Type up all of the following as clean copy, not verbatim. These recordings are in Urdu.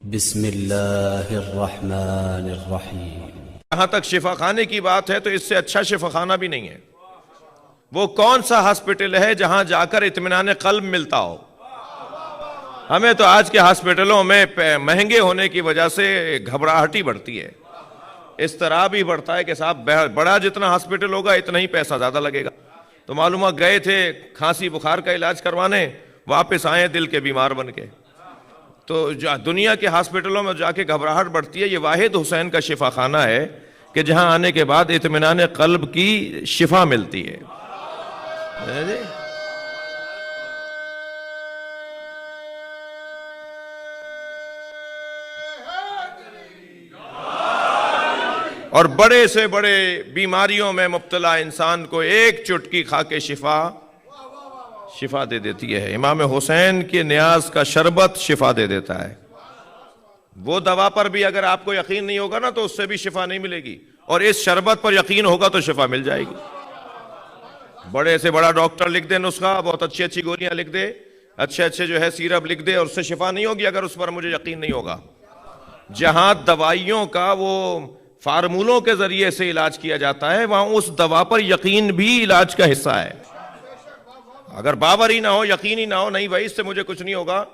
بسم اللہ الرحمن الرحیم۔ جہاں تک شفا خانے کی بات ہے تو اس سے اچھا شفا خانہ بھی نہیں ہے۔ وہ کون سا ہاسپٹل ہے جہاں جا کر اطمینان قلب ملتا ہو؟ ہمیں تو آج کے ہاسپٹلوں میں مہنگے ہونے کی وجہ سے گھبراہٹ ہی بڑھتی ہے، اضطراب ہی بڑھتا ہے کہ صاحب بڑا جتنا ہاسپٹل ہوگا اتنا ہی پیسہ زیادہ لگے گا۔ تو معلومہ گئے تھے کھانسی بخار کا علاج کروانے، واپس آئے دل کے بیمار بن کے۔ تو دنیا کے ہاسپٹلوں میں جا کے گھبراہٹ بڑھتی ہے۔ یہ واحد حسین کا شفا خانہ ہے کہ جہاں آنے کے بعد اطمینان قلب کی شفا ملتی ہے۔ اور بڑے سے بڑے بیماریوں میں مبتلا انسان کو ایک چٹکی کھا کے شفا دے دیتی ہے۔ امام حسین کے نیاز کا شربت شفا دے دیتا ہے۔ وہ دوا پر بھی اگر آپ کو یقین نہیں ہوگا نا تو اس سے بھی شفا نہیں ملے گی، اور اس شربت پر یقین ہوگا تو شفا مل جائے گی۔ بڑے سے بڑا ڈاکٹر لکھ دے نسخہ، بہت اچھی اچھی گولیاں لکھ دے، اچھے جو ہے سیرپ لکھ دے، اور اس سے شفا نہیں ہوگی اگر اس پر مجھے یقین نہیں ہوگا۔ جہاں دوائیوں کا وہ فارمولوں کے ذریعے سے علاج کیا جاتا ہے، وہاں اس دوا پر یقین بھی علاج کا حصہ ہے۔ اگر باور ہی نہ ہو، یقین ہی نہ ہو، نہیں بھائی اس سے مجھے کچھ نہیں ہوگا،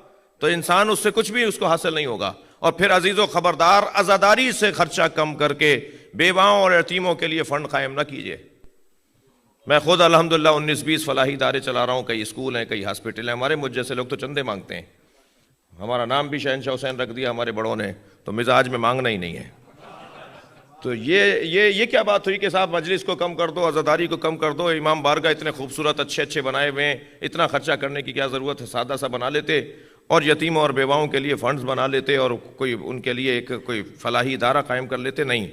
تو انسان اس سے کچھ بھی اس کو حاصل نہیں ہوگا۔ اور پھر عزیز و خبردار، عزاداری سے خرچہ کم کر کے بیواؤں اور یتیموں کے لیے فنڈ قائم نہ کیجیے۔ میں خود الحمدللہ 19-20 فلاحی ادارے چلا رہا ہوں، کئی اسکول ہیں، کئی ہاسپٹل ہیں۔ ہمارے مجھ جیسے لوگ تو چندے مانگتے ہیں، ہمارا نام بھی شہنشاہ حسین رکھ دیا ہمارے بڑوں نے، تو مزاج میں مانگنا ہی نہیں ہے۔ تو یہ کیا بات ہوئی کہ صاحب مجلس کو کم کر دو، عزاداری کو کم کر دو، امام بارگاہ اتنے خوبصورت اچھے بنائے ہوئے ہیں، اتنا خرچہ کرنے کی کیا ضرورت ہے؟ سادہ سا بنا لیتے اور یتیموں اور بیواؤں کے لیے فنڈز بنا لیتے، اور کوئی ان کے لیے کوئی فلاحی ادارہ قائم کر لیتے۔ نہیں،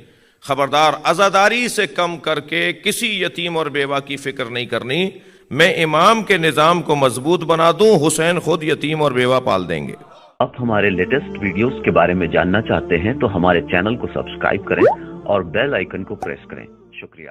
خبردار، عزاداری سے کم کر کے کسی یتیم اور بیوہ کی فکر نہیں کرنی۔ میں امام کے نظام کو مضبوط بنا دوں، حسین خود یتیم اور بیوہ پال دیں گے۔ آپ ہمارے لیٹسٹ ویڈیوز کے بارے میں جاننا چاہتے ہیں تو ہمارے چینل کو سبسکرائب کریں اور بیل آئیکن کو پریس کریں۔ شکریہ۔